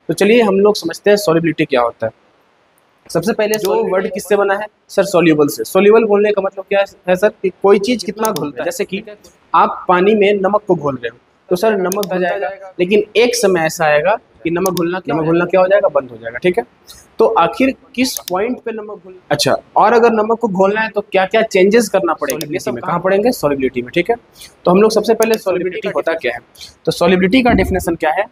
तो चलिए हम लोग समझते हैं सॉल्युबिलिटी क्या होता है। सबसे पहले जो वर्ड किससे बना है सर, सॉल्युबल से। सॉल्युबल बोलने का मतलब क्या है सर कि कोई चीज कितना घुलता है। जैसे कि आप पानी में नमक को घोल रहे हो तो सर नमक घुल जाएगा, लेकिन एक समय ऐसा आएगा कि नमक घुलना क्या हो जाएगा, बंद हो जाएगा। ठीक है, तो आखिर किस पॉइंट पे नमक घुल, अच्छा, और अगर नमक को घोलना है तो क्या क्या चेंजेस करना पड़ेगा, ये सब कहाँ पढ़ेंगे, सॉल्युबिलिटी में। ठीक है, तो हम लोग सबसे पहले सॉल्युबिलिटी होता क्या है, तो सॉल्युबिलिटी का डेफिनेशन क्या है।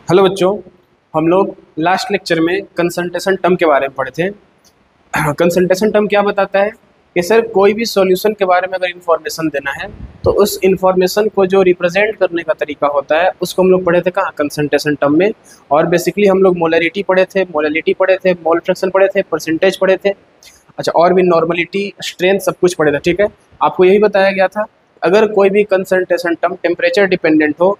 हेलो बच्चों, हम लोग लास्ट लेक्चर में कंसंट्रेशन टर्म के बारे में पढ़े थे। कंसंट्रेशन टर्म क्या बताता है कि सर कोई भी सॉल्यूशन के बारे में अगर इन्फॉर्मेशन देना है तो उस इन्फॉर्मेशन को जो रिप्रेजेंट करने का तरीका होता है उसको हम लोग पढ़े थे कहाँ, कंसंट्रेशन टर्म में। और बेसिकली हम लोग मोलरिटी पढ़े थे, मोललिटी पढ़े थे, मोल फ्रैक्शन पढ़े थे, परसेंटेज पढ़े थे, अच्छा, और भी नॉर्मलिटी, स्ट्रेंथ, सब कुछ पढ़े थे। ठीक है, आपको यही बताया गया था अगर कोई भी कंसंट्रेशन टर्म टेम्परेचर डिपेंडेंट हो,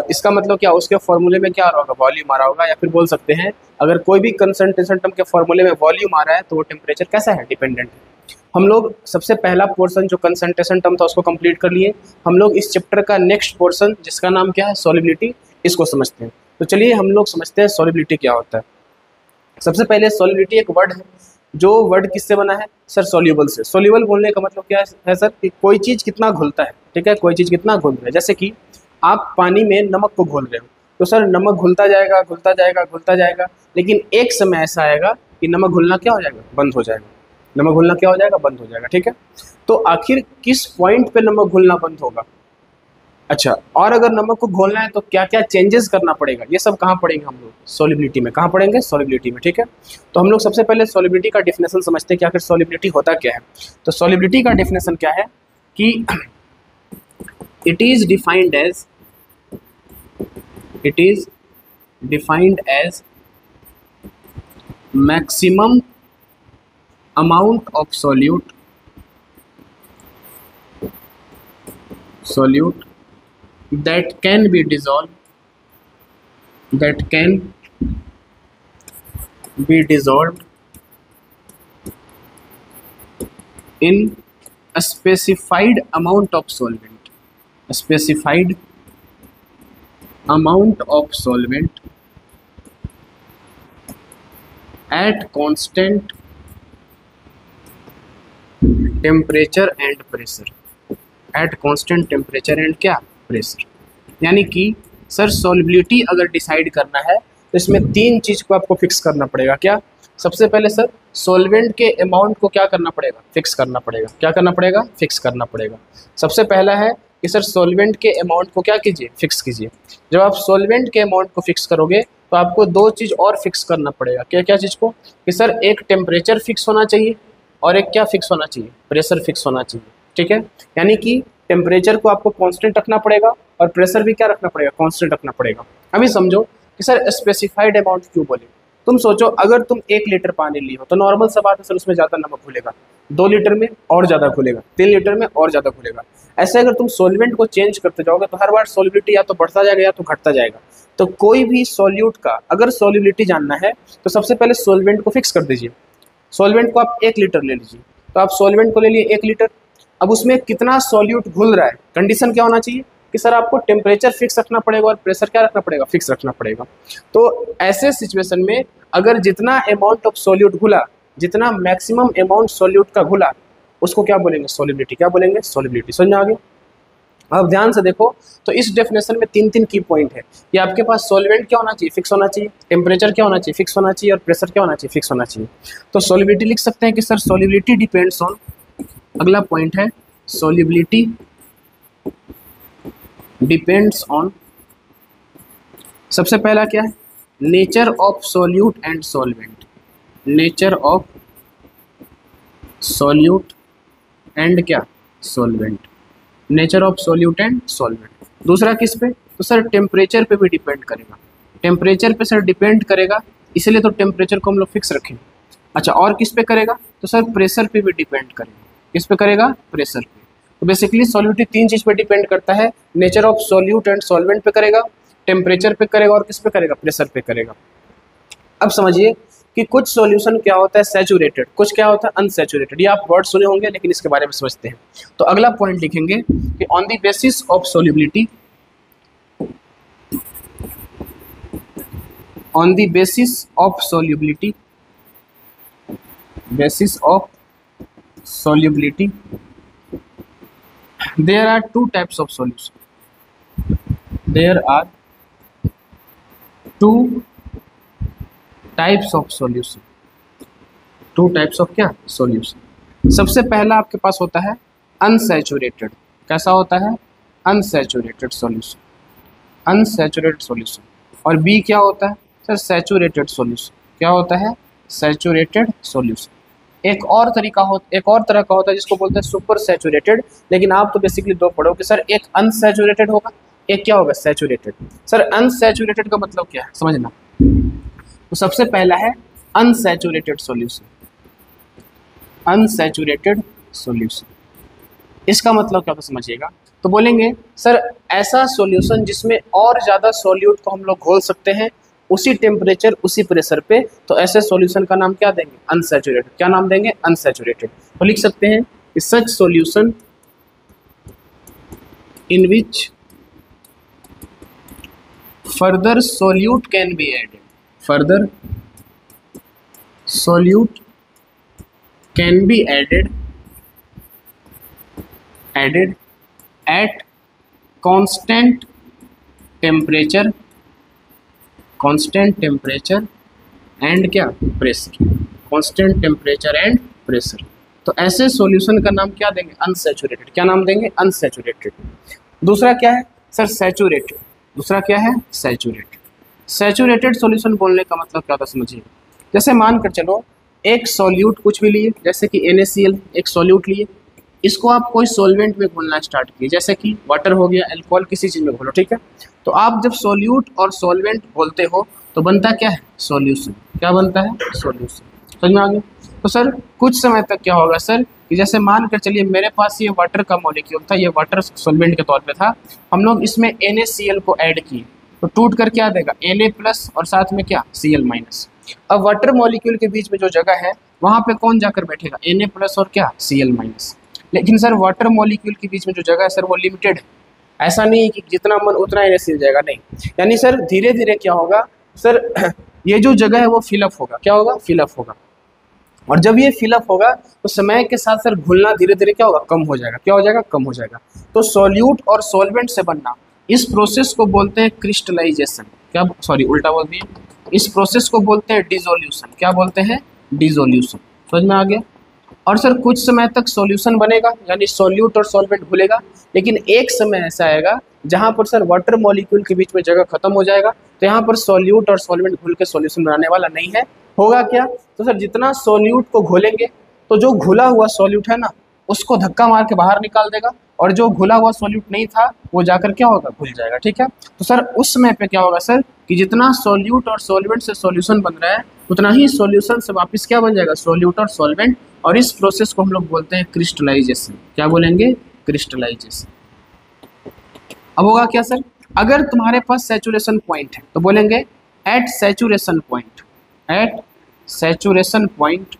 इसका मतलब क्या, उसके फॉर्मूले में क्या आ रहा होगा, वॉल्यूम आ रहा होगा। या फिर बोल सकते हैं अगर कोई भी कंसंट्रेशन टर्म के फॉर्मूले में वॉल्यूम आ रहा है तो वो टेम्परेचर कैसा है, डिपेंडेंट है। हम लोग सबसे पहला पोर्शन जो कंसंट्रेशन टर्म था उसको कंप्लीट कर लिए। हम लोग इस चैप्टर का नेक्स्ट पोर्शन जिसका नाम क्या है, सॉल्युबिलिटी, इसको समझते हैं। तो चलिए हम लोग समझते हैं सॉल्युबिलिटी क्या होता है। सबसे पहले सॉल्युबिलिटी एक वर्ड है, जो वर्ड किससे बना है सर, सॉल्युबल से। सॉल्युबल बोलने का मतलब क्या है सर कि कोई चीज़ कितना घुलता है। ठीक है, कोई चीज़ कितना घुल रहा है। जैसे कि आप पानी में नमक को घोल रहे हो तो सर नमक घुलता जाएगा, घुलता जाएगा, घुलता जाएगा, लेकिन एक समय ऐसा आएगा कि नमक घुलना क्या हो जाएगा, बंद हो जाएगा। नमक घुलना क्या हो जाएगा, बंद हो जाएगा। ठीक है, तो आखिर किस पॉइंट पे नमक घुलना बंद होगा, अच्छा, और अगर नमक को घोलना है तो क्या क्या चेंजेस करना पड़ेगा, ये सब कहाँ पढ़ेंगे हम लोग, सॉल्युबिलिटी में। कहाँ पढ़ेंगे, सॉल्युबिलिटी में। ठीक है, तो हम लोग सबसे पहले सॉल्युबिलिटी का डेफिनेशन समझते हैं कि आखिर सॉल्युबिलिटी होता क्या है। तो सॉल्युबिलिटी का डेफिनेशन क्या है कि it is defined as maximum amount of solute that can be dissolved in a specified amount of solvent, at constant temperature and pressure, क्या, प्रेशर। यानी कि सर सॉल्युबिलिटी अगर डिसाइड करना है तो इसमें तीन चीज को आपको फिक्स करना पड़ेगा। क्या, सबसे पहले सर सॉल्वेंट के अमाउंट को क्या करना पड़ेगा, फिक्स करना पड़ेगा। क्या करना पड़ेगा, फिक्स करना पड़ेगा। सबसे पहला है कि सर सॉल्वेंट के अमाउंट को क्या कीजिए, फिक्स कीजिए। जब आप सॉल्वेंट के अमाउंट को फिक्स करोगे तो आपको दो चीज़ और फिक्स करना पड़ेगा। क्या क्या चीज़ को, कि सर एक टेम्परेचर फिक्स होना चाहिए और एक क्या फिक्स होना चाहिए, प्रेशर फिक्स होना चाहिए। ठीक है, यानी कि टेम्परेचर को आपको कांस्टेंट रखना पड़ेगा और प्रेशर भी क्या रखना पड़ेगा, कांस्टेंट रखना पड़ेगा। अभी समझो कि सर स्पेसिफाइड अमाउंट क्यों बोले। तुम सोचो अगर तुम 1 लीटर पानी ली हो तो नॉर्मल सा बात है सर उसमें ज़्यादा नमक घुलेगा, 2 लीटर में और ज़्यादा घुलेगा, 3 लीटर में और ज़्यादा घुलेगा। ऐसे अगर तुम सॉल्वेंट को चेंज करते जाओगे तो हर बार सॉल्युबिलिटी या तो बढ़ता जाएगा या तो घटता जाएगा। तो कोई भी सॉल्यूट का अगर सॉल्युबिलिटी जानना है तो सबसे पहले सॉल्वेंट को फिक्स कर दीजिए। सॉल्वेंट को आप 1 लीटर ले लीजिए, तो आप सॉल्वेंट को ले लिए 1 लीटर। अब उसमें कितना सॉल्यूट घुल रहा है, कंडीशन क्या होना चाहिए कि सर आपको टेम्परेचर फिक्स रखना पड़ेगा और प्रेशर क्या रखना पड़ेगा, फिक्स रखना पड़ेगा। तो ऐसे सिचुएशन में अगर जितना अमाउंट ऑफ सॉल्यूट घुला, जितना मैक्सिमम अमाउंट सॉल्यूट का घुला, उसको क्या बोलेंगे, सॉल्युबिलिटी। क्या बोलेंगे, सॉल्युबिलिटी। समझ में आ गया। अब ध्यान से देखो, तो इस डेफिनेशन में 3 की पॉइंट है कि आपके पास सॉल्वेंट क्या होना चाहिए, फिक्स होना चाहिए, टेम्परेचर क्या होना चाहिए, फिक्स होना चाहिए, और प्रेशर क्या होना चाहिए, फिक्स होना चाहिए। तो सॉल्युबिलिटी लिख सकते हैं कि सर सॉल्युबिलिटी डिपेंड्स ऑन, अगला पॉइंट है सॉल्युबिलिटी डिपेंड्स ऑन, सबसे पहला क्या है, nature of solute and solvent, nature of solute and क्या, solvent, nature of solute and solvent. दूसरा किस पे, तो सर टेम्परेचर पे भी डिपेंड करेगा, टेम्परेचर पे सर डिपेंड करेगा, इसलिए तो टेम्परेचर को हम लोग फिक्स रखें। अच्छा, और किस पे करेगा, तो सर प्रेशर पे भी डिपेंड करेगा। किस पे करेगा, प्रेशर पे। तो बेसिकली सॉल्युबिलिटी 3 चीज़ पे डिपेंड करता है, nature of solute and solvent पे करेगा, टेम्परेचर पे करेगा, और किस पे करेगा, प्रेशर पे करेगा। अब समझिए कि कुछ सॉल्यूशन क्या होता है सैचुरेटेड, कुछ क्या होता है अनसैचुरेटेड। ये आप वर्ड सुने होंगे लेकिन इसके बारे में समझते हैं। तो अगला पॉइंट लिखेंगे कि on the basis of solubility, on the basis of solubility, basis of solubility, there are two types of solution. There are two types of solution. Two types of क्या सॉल्यूशन। सबसे पहला आपके पास होता है अनसैचुरेटेड। कैसा होता है? Unsaturated solution, unsaturated solution. और बी क्या होता है सर? Saturated solution. क्या होता है? Saturated solution. एक और तरह का होता है जिसको बोलते हैं सुपर सैचुरेटेड। लेकिन आप तो बेसिकली दो पढ़ोगे सर, एक अनसैचुरेटेड होगा, एक क्या होगा? सैचुरेटेड। सर अनसैचुरेटेड का मतलब क्या है समझना। तो सबसे पहला है अनसैचुरेटेड सॉल्यूशन। अनसैचुरेटेड सॉल्यूशन, इसका मतलब क्या होता है समझिएगा। तो बोलेंगे सर ऐसा सॉल्यूशन जिसमें और ज़्यादा सॉल्यूट को हम लोग घोल सकते हैं उसी टेम्परेचर उसी प्रेशर पे, तो ऐसे सॉल्यूशन का नाम क्या देंगे? अनसैचुरेटेड। क्या नाम देंगे? अनसैचुरेटेड। तो लिख सकते हैं कि such solution in which further solute can be added, further solute can be added at constant temperature and क्या? pressure, constant temperature and pressure। तो ऐसे सॉल्यूशन का नाम क्या देंगे? अनसैचुरेटेड। क्या नाम देंगे? अनसैचुरेटेड। दूसरा क्या है सर? सैचुरेटेड। दूसरा क्या है? सैचुरेटेड। सैचुरेटेड सॉल्यूशन बोलने का मतलब क्या होता है समझिए। जैसे मान कर चलो एक सॉल्यूट कुछ भी लिए, जैसे कि NaCl एक सॉल्यूट लिए, इसको आप कोई सॉल्वेंट में घोलना स्टार्ट किए, जैसे कि वाटर हो गया, अल्कोहल, किसी चीज़ में घोलो, ठीक है। तो आप जब सॉल्यूट और सॉल्वेंट घोलते हो तो बनता क्या है? सॉल्यूशन। क्या बनता है? सॉल्यूशन। समझ में आ गया? तो सर कुछ समय तक क्या होगा सर कि जैसे मान कर चलिए मेरे पास ये वाटर का मॉलिक्यूल था, ये वाटर सॉल्वेंट के तौर पे था, हम लोग इसमें NaCl को ऐड किए तो टूट कर क्या देगा? Na+ और साथ में क्या? Cl-। अब वाटर मॉलिक्यूल के बीच में जो जगह है वहाँ पे कौन जाकर बैठेगा? Na+ और क्या? Cl-। लेकिन सर वाटर मॉलिक्यूल के बीच में जो जगह है सर वो लिमिटेड है। ऐसा नहीं है कि जितना मन उतना NaCl जाएगा, नहीं। यानी सर धीरे धीरे क्या होगा सर ये जो जगह है वो फिलअप होगा। क्या होगा? फिलअप होगा। और जब ये फिलअप होगा तो समय के साथ सर घुलना धीरे धीरे क्या होगा? कम हो जाएगा। क्या हो जाएगा? कम हो जाएगा। तो सॉल्यूट और सॉल्वेंट से बनना, इस प्रोसेस को बोलते हैं क्रिस्टलाइजेशन। क्या? सॉरी उल्टा बोल दिए। इस प्रोसेस को बोलते हैं डिसोल्यूशन। क्या बोलते हैं? डिसोल्यूशन। समझ में आ गया? और सर कुछ समय तक सॉल्यूशन बनेगा, यानी सॉल्यूट और सॉल्वेंट घुलेगा, लेकिन एक समय ऐसा आएगा जहाँ पर सर वाटर मॉलिक्यूल के बीच में जगह खत्म हो जाएगा, तो यहाँ पर सॉल्यूट और सॉल्वेंट घुल के सॉल्यूशन बनाने वाला नहीं है। होगा क्या? तो सर जितना सॉल्यूट को घोलेंगे तो जो घुला हुआ सॉल्यूट है ना उसको धक्का मार के बाहर निकाल देगा, और जो घुला हुआ सॉल्यूट नहीं था वो जाकर क्या होगा? घुल जाएगा। ठीक है। तो सर उस समय पे क्या होगा सर कि जितना सॉल्यूट और सॉल्वेंट से सॉल्यूशन बन रहा है उतना ही सॉल्यूशन से वापस क्या बन जाएगा? सॉल्यूट और सॉल्वेंट। और इस प्रोसेस को हम लोग बोलते हैं क्रिस्टलाइजेशन। क्या बोलेंगे? क्रिस्टलाइजेशन। अब होगा क्या सर? अगर तुम्हारे पास सैचुरेशन पॉइंट है तो बोलेंगे at saturation point, at saturation point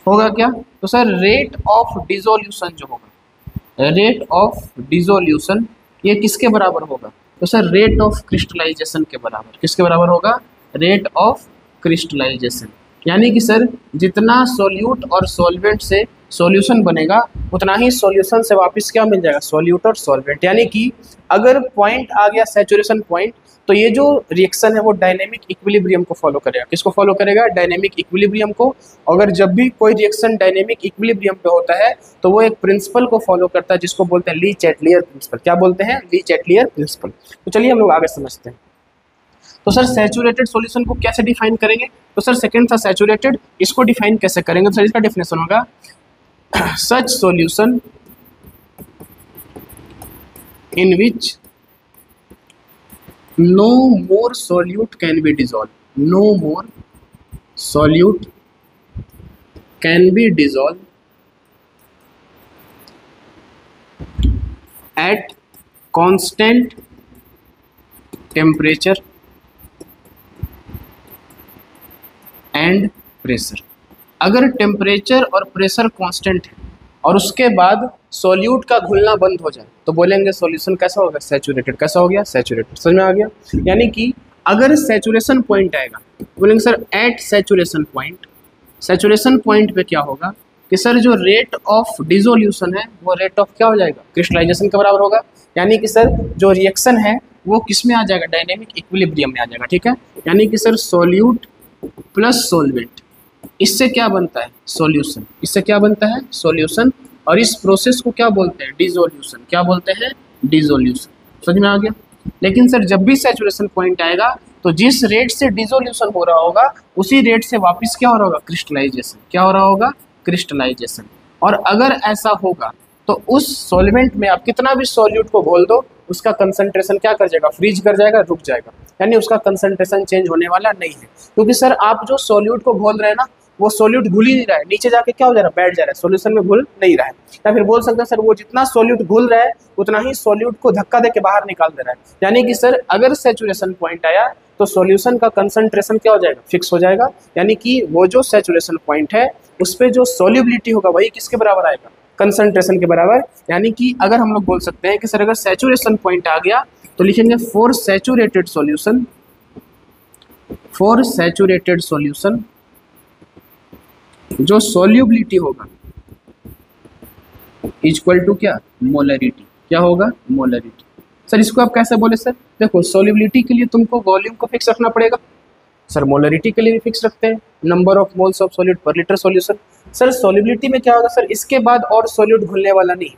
होगा क्या? तो सर रेट ऑफ डिसोल्यूशन जो होगा, रेट ऑफ डिसोल्यूशन ये किसके बराबर होगा? तो सर रेट ऑफ क्रिस्टलाइजेशन के बराबर। किसके बराबर होगा? Rate of crystallization. यानी कि सर जितना सॉल्यूट और सॉल्वेंट से सॉल्यूशन बनेगा उतना ही सॉल्यूशन से वापस क्या मिल जाएगा? सॉल्यूट और सॉल्वेंट। यानी कि अगर पॉइंट आ गया सैचुरेशन पॉइंट तो ये जो रिएक्शन है वो डायनेमिक इक्विलिब्रियम को फॉलो करेगा। किसको फॉलो करेगा? डायनेमिक इक्विलिब्रियम को। अगर जब भी कोई रिएक्शन डायनेमिक इक्विलिब्रियम पे होता है तो वो एक प्रिंसिपल को फॉलो करता है जिसको बोलते हैं ली चैटलियर प्रिंसिपल। क्या बोलते हैं? ली चैटलियर प्रिंसिपल। तो चलिए हम लोग आगे समझते हैं। तो सर सैचुरेटेड सॉल्यूशन को कैसे डिफाइन करेंगे? तो सर सेकंड था सैचुरेटेड, इसको डिफाइन कैसे करेंगे? तो सर इसका डेफिनेशन होगा such solution in which no more solute can be dissolved, no more solute can be dissolved at constant temperature and pressure। अगर टेम्परेचर और प्रेशर कांस्टेंट है और उसके बाद सॉल्यूट का घुलना बंद हो जाए तो बोलेंगे सॉल्यूशन कैसा होगा? सैचुरेटेड। कैसा हो गया? सैचुरेटेड। समझ में आ गया? यानी कि अगर सैचुरेशन पॉइंट आएगा, बोलेंगे sir at saturation point, saturation point पे क्या होगा कि सर जो रेट ऑफ डिसोल्यूशन है वो रेट ऑफ क्या हो जाएगा, क्रिस्टलाइजेशन के बराबर होगा। यानी कि सर जो रिएक्शन है वो किस में आ जाएगा, डायनेमिक इक्विलिब्रियम में आ जाएगा, ठीक है। यानी कि सर सॉल्यूट प्लस सॉल्वेंट, इससे क्या बनता है, सॉल्यूशन, इससे क्या बनता है, सॉल्यूशन। और इस प्रोसेस को क्या बोलते हैं, डिसोल्यूशन, क्या बोलते हैं, डिसोल्यूशन। समझ में आ गया। लेकिन सर जब भी सैचुरेशन पॉइंट आएगा तो जिस रेट से डिसोल्यूशन हो रहा होगा उसी रेट से वापस क्या हो रहा होगा, क्रिस्टलाइजेशन, क्या हो रहा होगा, क्रिस्टलाइजेशन। और अगर ऐसा होगा तो उस सॉल्वेंट में आप कितना भी सॉल्यूट को घोल दो उसका कंसंट्रेशन क्या कर जाएगा, फ्रीज कर जाएगा, रुक जाएगा। यानी उसका कंसंट्रेशन चेंज होने वाला नहीं है, क्योंकि सर आप जो सॉल्यूट को घोल रहे हैं ना वो सॉल्यूट घुल ही नहीं रहा है, नीचे जाके क्या हो जा रहा है, बैठ जा रहा है, सॉल्यूशन में घुल नहीं रहा है। या फिर बोल सकते हैं सर वो जितना सॉल्यूट घुल रहा है उतना ही सॉल्यूट को धक्का दे के बाहर निकाल दे रहा है। यानी कि सर अगर सैचुरेशन पॉइंट आया तो सॉल्यूशन का कंसंट्रेशन क्या हो जाएगा, फिक्स हो जाएगा। यानी कि वो जो सैचुरेशन पॉइंट है उस पर जो सॉल्युबिलिटी होगा वही किसके बराबर आएगा, कंसंट्रेशन के बराबर। यानी कि अगर हम लोग बोल सकते हैं कि सर अगर सैचुरेशन पॉइंट आ गया तो लिखेंगे for saturated solution, for saturated solution जो सॉल्युबिलिटी होगा इक्वल टू क्या, मोलरिटी, क्या होगा, मोलरिटी। सर इसको आप कैसे बोले सर, देखो सॉल्युबिलिटी के लिए तुमको वॉल्यूम को फिक्स रखना पड़ेगा, सर मोलरिटी के लिए भी फिक्स रखते हैं, number of moles of solute पर लीटर सॉल्यूशन। सर सॉल्युबिलिटी में क्या होगा सर, इसके बाद और सॉल्यूट घुलने वाला नहीं,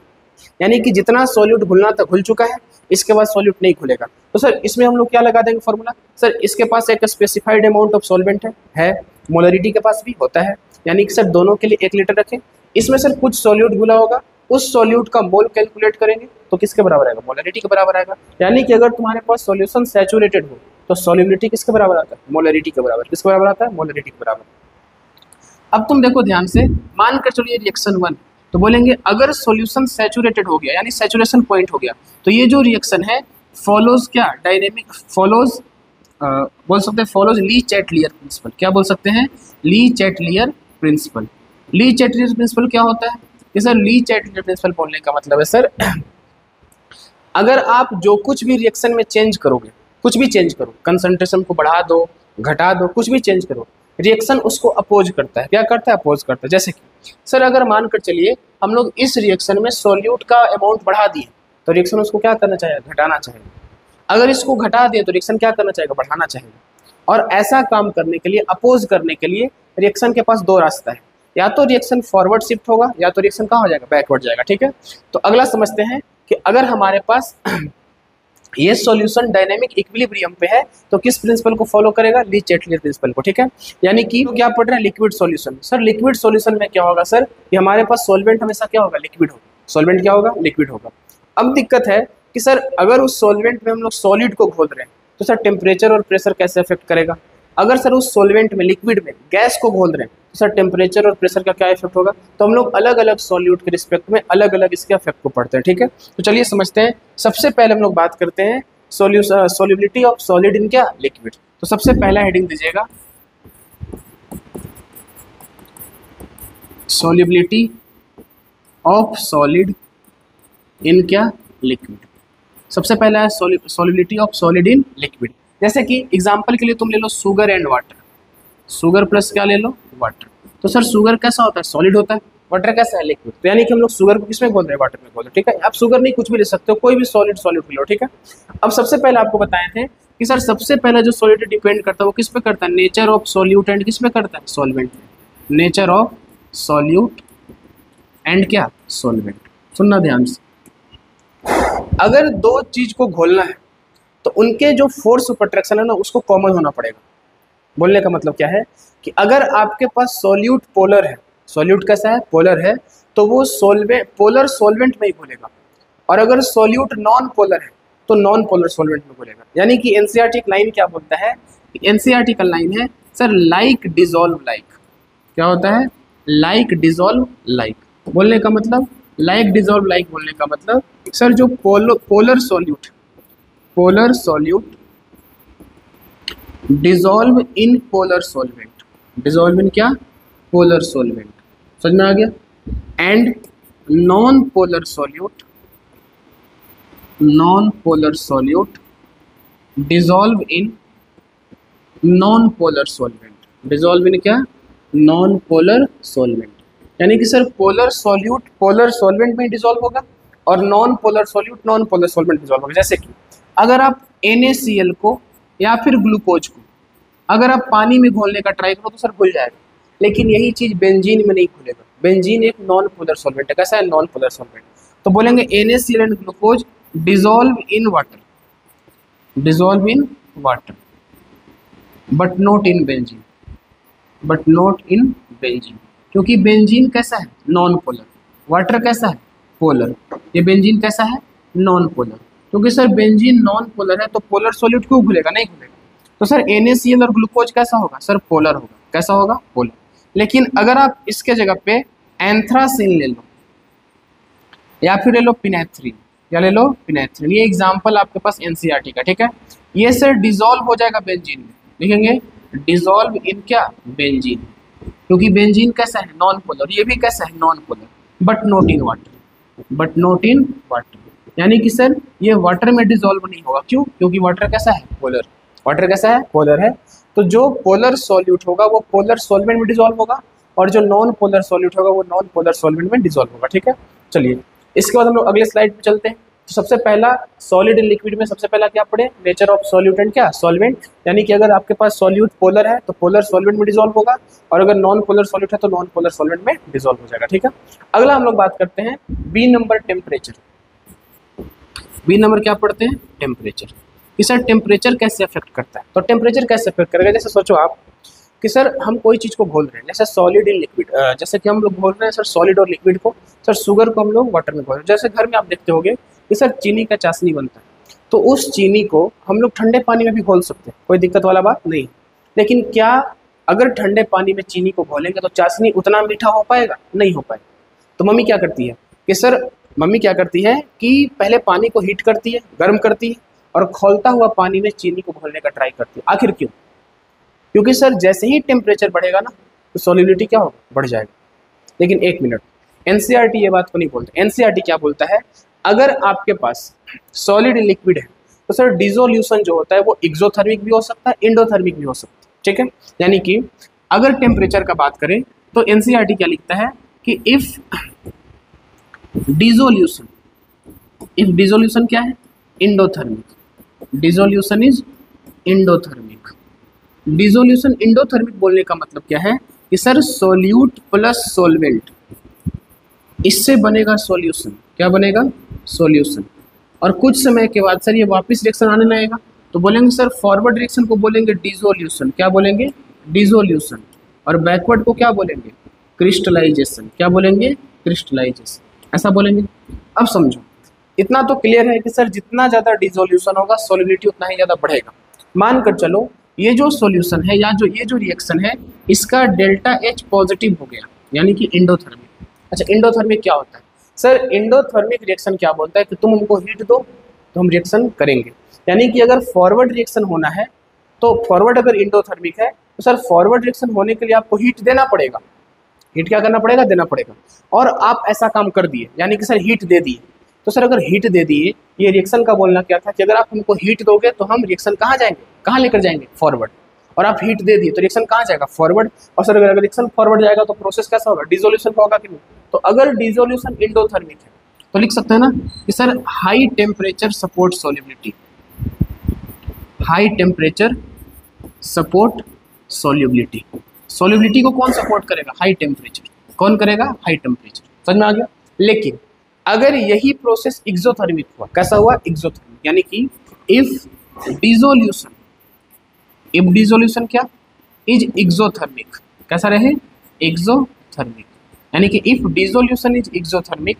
यानी कि जितना सॉल्यूट घुलना था घुल चुका है, इसके बाद सॉल्यूट नहीं घुलेगा। तो सर इसमें हम लोग क्या लगा देंगे फॉर्मूला, सर इसके पास एक स्पेसिफाइड अमाउंट ऑफ सॉल्वेंट है, मोलरिटी के पास भी होता है, यानी कि सर दोनों के लिए 1 लीटर रखें। इसमें सर कुछ सॉल्यूट घुला होगा, उस सॉल्यूट का मोल कैलकुलेट करेंगे तो किसके बराबर आएगा, मोलरिटी के बराबर आएगा। यानी कि अगर तुम्हारे पास सॉल्यूशन सैचुरेटेड हो तो सॉल्युबिलिटी किसके बराबर आता है, मोलरिटी के बराबर। किसके बराबर आता है, मोलरिटी के बराबर। अब तुम देखो ध्यान से, मान कर चलिए रिएक्शन 1, तो बोलेंगे अगर सॉल्यूशन सैचुरेटेड हो गया यानी सैचुरेशन पॉइंट हो गया तो ये जो रिएक्शन है फॉलोज क्या, डायनेमिक, फॉलोज बोल सकते हैं फॉलोज ली चैटलियर प्रिंसिपल। क्या बोल सकते हैं, ली चैटलियर प्रिंसिपल। ली चैटलियर प्रिंसिपल क्या होता है कि सर ली चैटलियर प्रिंसिपल बोलने का मतलब है सर अगर आप जो कुछ भी रिएक्शन में चेंज करोगे, कुछ भी चेंज करो, कंसंट्रेशन को बढ़ा दो, घटा दो, कुछ भी चेंज करो, रिएक्शन उसको अपोज करता है। क्या करता है, अपोज करता है। जैसे कि सर अगर मान कर चलिए हम लोग इस रिएक्शन में सॉल्यूट का अमाउंट बढ़ा दिए तो रिएक्शन उसको क्या करना चाहेगा, घटाना चाहेगा। अगर इसको घटा दिए तो रिएक्शन क्या करना चाहेगा, बढ़ाना चाहेगा। और ऐसा काम करने के लिए, अपोज करने के लिए रिएक्शन के पास 2 रास्ता है, या तो रिएक्शन फॉरवर्ड शिफ्ट होगा या तो रिएक्शन कहाँ हो जाएगा, बैकवर्ड जाएगा। ठीक है, तो अगला समझते हैं कि अगर हमारे पास ये सॉल्यूशन डायनेमिक इक्विलिब्रियम पे है तो किस प्रिंसिपल को फॉलो करेगा, ली चैटलियर प्रिंसिपल को। ठीक है, यानी कि तो क्या पढ़ रहे हैं, liquid solution. Sir liquid solution में क्या होगा सर कि हमारे पास सॉल्वेंट हमेशा क्या होगा, लिक्विड होगा। सॉल्वेंट क्या होगा, लिक्विड होगा। अब दिक्कत है कि सर अगर उस सॉल्वेंट में हम लोग सॉलिड को घोल रहे हैं तो सर टेम्परेचर और प्रेशर कैसे अफेक्ट करेगा। अगर सर उस सॉल्वेंट में, लिक्विड में गैस को घोल रहे हैं तो सर टेम्परेचर और प्रेशर का क्या इफेक्ट होगा। तो हम लोग अलग अलग सॉल्यूट के रिस्पेक्ट में अलग अलग इसके इफेक्ट को पढ़ते हैं। ठीक है, तो चलिए समझते हैं। सबसे पहले हम लोग बात करते हैं सॉल्युबिलिटी ऑफ सॉलिड इन क्या, लिक्विड। तो सबसे पहला हेडिंग दीजिएगा सॉल्युबिलिटी ऑफ सॉलिड इन क्या, लिक्विड। सबसे पहला है solubility of solid in liquid. जैसे कि एग्जांपल के लिए तुम ले low sugar and water, sugar plus क्या ले लो, वाटर। तो सर शुगर कैसा होता है, सॉलिड होता है, वाटर कैसा है, लिक्विड। तो यानी कि हम लोग शुगर को किसमें घोल रहे हैं, वाटर में घोल रहे हैं। ठीक है, आप शुगर नहीं कुछ भी ले सकते हो, कोई भी सॉलिड लो। ठीक है, अब सबसे पहले आपको बताए थे कि सर सबसे पहले जो सॉलिड डिपेंड करता है वो किस पे करता है, नेचर ऑफ सॉल्यूट एंड किस पे करता है, solvent. Nature of solute and क्या, सॉल्वेंट। सुनना ध्यान से, अगर 2 चीज को घोलना है तो उनके जो फोर्स ऑफ अट्रैक्शन है ना उसको कॉमन होना पड़ेगा। बोलने का मतलब क्या है कि अगर आपके पास सॉल्यूट पोलर है, सॉल्यूट कैसा है, पोलर है, तो वो पोलर सॉल्वेंट में ही घुलेगा। और अगर सॉल्यूट नॉन पोलर है तो नॉन पोलर सॉल्वेंट में घुलेगा। यानी कि एनसीईआरटी लाइन क्या बोलता है, एनसीईआरटी का लाइन है सर लाइक डिजॉल्व लाइक। क्या होता है, लाइक डिजॉल्व लाइक। बोलने का मतलब लाइक डिजॉल्व लाइक बोलने का मतलब सर जो polar solute dissolve in polar solvent, dissolve in क्या, पोलर सॉल्वेंट। समझ में आ गया। And non polar solute dissolve in non polar solvent, dissolve in क्या, नॉन पोलर सॉल्वेंट, यानी कि sir polar solute polar solvent में डिजॉल्व होगा और non polar solute non polar solvent dissolve होगा। जैसे कि अगर आप NaCl को या फिर ग्लूकोज को अगर आप पानी में घोलने का ट्राई करो तो सर घुल जाएगा, लेकिन यही चीज़ बेंजीन में नहीं घुलेगा। बेंजीन एक नॉन पोलर सॉल्वेंट है। कैसा है, नॉन पोलर सॉल्वेंट। तो बोलेंगे NaCl and glucose dissolve in water, dissolve in water but not in benzene, but not in benzene, क्योंकि बेंजीन कैसा है, नॉन पोलर, वाटर कैसा है, पोलर, ये बेंजीन कैसा है, नॉन पोलर। क्योंकि सर बेंजीन नॉन पोलर है तो पोलर सॉल्यूट क्यों घुलेगा, नहीं घुलेगा। तो सर NaCl और ग्लूकोज कैसा होगा, सर पोलर होगा। कैसा होगा, पोलर। लेकिन अगर आप इसके जगह पे एंथ्रासिन ले लो या फिर ले लो पिनेथ्रिन, या ले लो पिनेथ्रिन, ये एग्जाम्पल आपके पास NCERT का, ठीक है। ये सर डिजॉल्व हो जाएगा बेंजीन में, लिखेंगे डिजॉल्व इन क्या, बेंजीन, क्योंकि बेंजीन कैसा है, नॉन पोलर, ये भी कैसा है, non polar, but not in water, but not in water, यानी कि सर ये वाटर में डिजॉल्व नहीं होगा। क्यों, क्योंकि वाटर कैसा है, पोलर, वाटर कैसा है, पोलर है। तो जो पोलर सॉल्यूट होगा वो पोलर सॉल्वेंट में डिजॉल्व होगा और जो नॉन पोलर सॉल्यूट होगा वो नॉन पोलर सॉल्वेंट में डिजॉल्व होगा, ठीक है। चलिए इसके बाद हम लोग अगले स्लाइड पे चलते हैं। तो सबसे पहला सॉलिड एंड लिक्विड में सबसे पहला क्या पढ़े, नेचर ऑफ सॉल्यूट एंड क्या, सॉल्वेंट, यानी कि अगर आपके पास सॉल्यूट पोलर है तो पोलर सॉल्वेंट में डिजॉल्व होगा और अगर नॉन पोलर सॉल्यूट है तो नॉन पोलर सॉल्वेंट में डिजॉल्व हो जाएगा, ठीक है। अगला हम लोग बात करते हैं B number, temperature. B number क्या पढ़ते हैं, टेम्परेचर, कि सर टेम्परेचर कैसे अफेक्ट करता है। तो टेम्परेचर कैसे अफेक्ट करेगा, जैसे सोचो आप कि सर हम कोई चीज़ को घोल रहे हैं, जैसे सॉलिड इन लिक्विड, जैसे कि हम लोग घोल रहे हैं सर सॉलिड और लिक्विड को, सर शुगर को हम लोग वाटर में घोल रहे हैं। जैसे घर में आप देखते होंगे कि सर चीनी का चाशनी बनता है, तो उस चीनी को हम लोग ठंडे पानी में भी घोल सकते हैं, कोई दिक्कत वाला बात नहीं। लेकिन क्या अगर ठंडे पानी में चीनी को घोलेंगे तो चाशनी उतना मीठा हो पाएगा, नहीं हो पाएगा। तो मम्मी क्या करती है कि सर मम्मी क्या करती है कि पहले पानी को हीट करती है, गर्म करती है और खौलता हुआ पानी में चीनी को घोलने का ट्राई करती है। आखिर क्यों, क्योंकि सर जैसे ही टेम्परेचर बढ़ेगा ना तो सॉल्युबिलिटी क्या होगा, बढ़ जाएगा। लेकिन एक मिनट, NCERT ये बात को नहीं बोलते। NCERT क्या बोलता है, अगर आपके पास सॉलिड लिक्विड है तो सर डिसोल्यूशन जो होता है वो एक्सोथर्मिक भी हो सकता है, एंडोथर्मिक भी हो सकता है, ठीक है। यानी कि अगर टेम्परेचर का बात करें तो NCERT क्या लिखता है कि इफ डिसोल्यूशन, इफ डिसोल्यूशन क्या है, endothermic, dissolution is endothermic. Dissolution endothermic बोलने का मतलब क्या है कि सर सोल्यूट प्लस सोलवेंट, इससे बनेगा सॉल्यूशन। क्या बनेगा, सॉल्यूशन। और कुछ समय के बाद सर ये वापस रिएक्शन आने लगेगा तो बोलेंगे सर फॉरवर्ड रिएक्शन को बोलेंगे डिसोल्यूशन। क्या बोलेंगे, डिसोल्यूशन। और बैकवर्ड को क्या बोलेंगे, क्रिस्टलाइजेशन। क्या बोलेंगे, क्रिस्टलाइजेशन, ऐसा बोलेंगे। अब समझो, इतना तो क्लियर है कि सर जितना ज़्यादा डिसोल्यूशन होगा सॉल्युबिलिटी उतना ही ज़्यादा बढ़ेगा। मान कर चलो ये जो सॉल्यूशन है या जो ये जो रिएक्शन है इसका डेल्टा H पॉजिटिव हो गया, यानी कि एंडोथर्मिक। अच्छा, एंडोथर्मिक क्या होता है सर, एंडोथर्मिक रिएक्शन क्या बोलता है कि तुम हमको हीट दो तो हम रिएक्शन करेंगे। यानी कि अगर फॉरवर्ड रिएक्शन होना है तो फॉरवर्ड अगर एंडोथर्मिक है तो सर फॉरवर्ड रिएक्शन होने के लिए आपको हीट देना पड़ेगा। हीट क्या करना पड़ेगा, देना पड़ेगा। और आप ऐसा काम कर दिए, यानी कि सर हीट दे दिए। तो सर अगर हीट दे दिए, ये रिएक्शन का बोलना क्या था कि अगर आप हमको हीट दोगे तो हम रिएक्शन कहाँ जाएंगे, कहाँ लेकर जाएंगे, फॉरवर्ड। और आप हीट दे दिए तो रिएक्शन कहाँ जाएगा, फॉरवर्ड। और सर अगर रिएक्शन फॉरवर्ड जाएगा तो प्रोसेस कैसा होगा, डिसोल्यूशन होगा कि नहीं। तो अगर डिसोल्यूशन एंडोथर्मिक है तो लिख सकते हैं ना कि sir high temperature support solubility, high temperature support solubility. Solubility को कौन सपोर्ट करेगा, हाई टेम्परेचर। कौन करेगा, हाई टेम्परेचर। समझ में आ गया। लेकिन अगर यही प्रोसेस एक्सोथर्मिक हुआ, कैसा हुआ, एक्सोथर्मिक, यानी कि इफ डिसोल्यूशन, इफ डिसोल्यूशन क्या इज एक्सोथर्मिक, कैसा रहे, एक्सोथर्मिक। यानी कि इफ डिसोल्यूशन इज एक्सोथर्मिक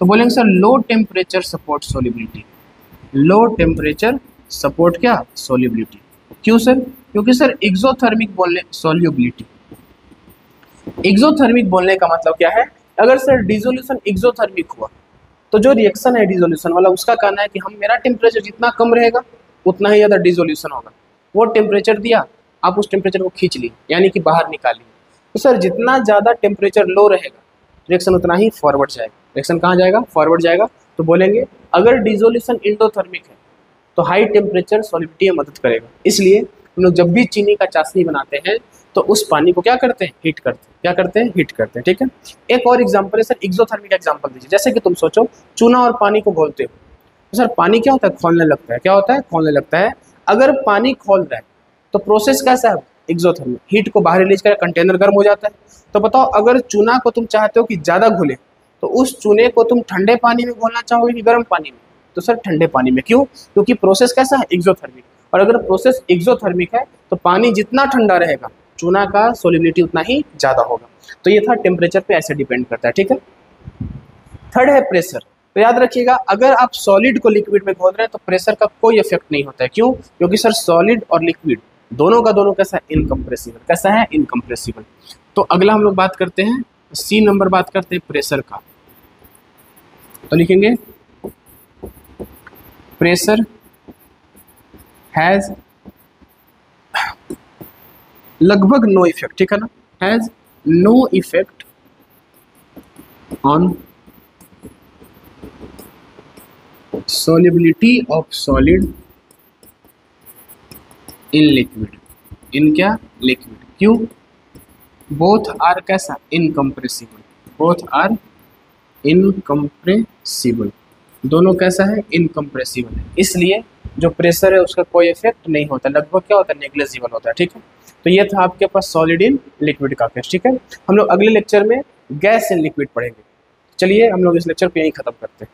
तो बोलेंगे sir low temperature support solubility, low temperature support क्या, सॉल्युबिलिटी। क्यों सर, क्योंकि सर एक्सोथर्मिक बोलने, सॉल्युबिलिटी, एक्सोथर्मिक बोलने का मतलब क्या है, अगर सर डिसोल्यूशन एक्सोथर्मिक हुआ तो जो रिएक्शन है डिसोल्यूशन वाला उसका कहना है कि हम, मेरा टेम्परेचर जितना कम रहेगा उतना ही ज़्यादा डिसोल्यूशन होगा। वो टेम्परेचर दिया, आप उस टेम्परेचर को खींच ली, यानी कि बाहर निकाली। तो सर जितना ज़्यादा टेम्परेचर लो रहेगा रिएक्शन उतना ही फॉरवर्ड जाएगा। रिएक्शन कहाँ जाएगा, फॉरवर्ड जाएगा। तो बोलेंगे अगर डिसोल्यूशन एंडोथर्मिक है तो हाई टेम्परेचर सॉल्युबिलिटी में मदद करेगा। इसलिए हम लोग जब भी चीनी का चाशनी बनाते हैं तो उस पानी को क्या करते हैं, हीट करते हैं। क्या करते हैं, हीट करते हैं, ठीक है। एक और एग्जांपल है सर, एक्सोथर्मिक एग्जांपल दीजिए। जैसे कि तुम सोचो चूना और पानी को घोलते हो तो सर पानी क्या होता है, खौलने लगता है। क्या होता है, खौलने लगता है। अगर पानी खौल रहा है तो प्रोसेस कैसा है, एक्सोथर्मिक, हीट को बाहर रिलीज कर कंटेनर गर्म हो जाता है। तो बताओ अगर चूना को तुम चाहते हो कि ज़्यादा घुले तो उस चूने को तुम ठंडे पानी में घोलना चाहोगे कि गर्म पानी में, तो सर ठंडे पानी में। क्यों, क्योंकि प्रोसेस कैसा है, एक्सोथर्मिक। और अगर प्रोसेस एक्सोथर्मिक है तो पानी जितना ठंडा रहेगा चूना का सोलिबिलिटी उतना ही ज़्यादा होगा। तो ये था टेम्परेचर पे ऐसे डिपेंड करता है, ठीक है। थर्ड है प्रेशर। तो याद रखिएगा अगर आप सॉलिड को लिक्विड में घोल रहे हैं तो प्रेशर का कोई इफेक्ट नहीं होता है। क्यों, क्योंकि सर सॉलिड और लिक्विड दोनों का दोनों कैसा है, इनकम्प्रेसिबल। कैसा है, इनकम्प्रेसिबल। तो अगला हम लोग बात करते हैं सी नंबर, बात करते हैं प्रेशर का। तो लिखेंगे प्रेशर हैज लगभग नो इफेक्ट, ठीक है ना, has no effect on solubility of solid in liquid, in क्या, liquid। क्यों, both are कैसा, incompressible, both are incompressible, दोनों कैसा है, incompressible है। इसलिए जो प्रेशर है उसका कोई इफेक्ट नहीं होता, लगभग क्या होता है, नेग्लिजिबल होता है, ठीक है। तो ये था आपके पास सॉलिड इन लिक्विड का केस, ठीक है। हम लोग अगले लेक्चर में गैस इन लिक्विड पढ़ेंगे। चलिए हम लोग इस लेक्चर को यहीं खत्म करते हैं।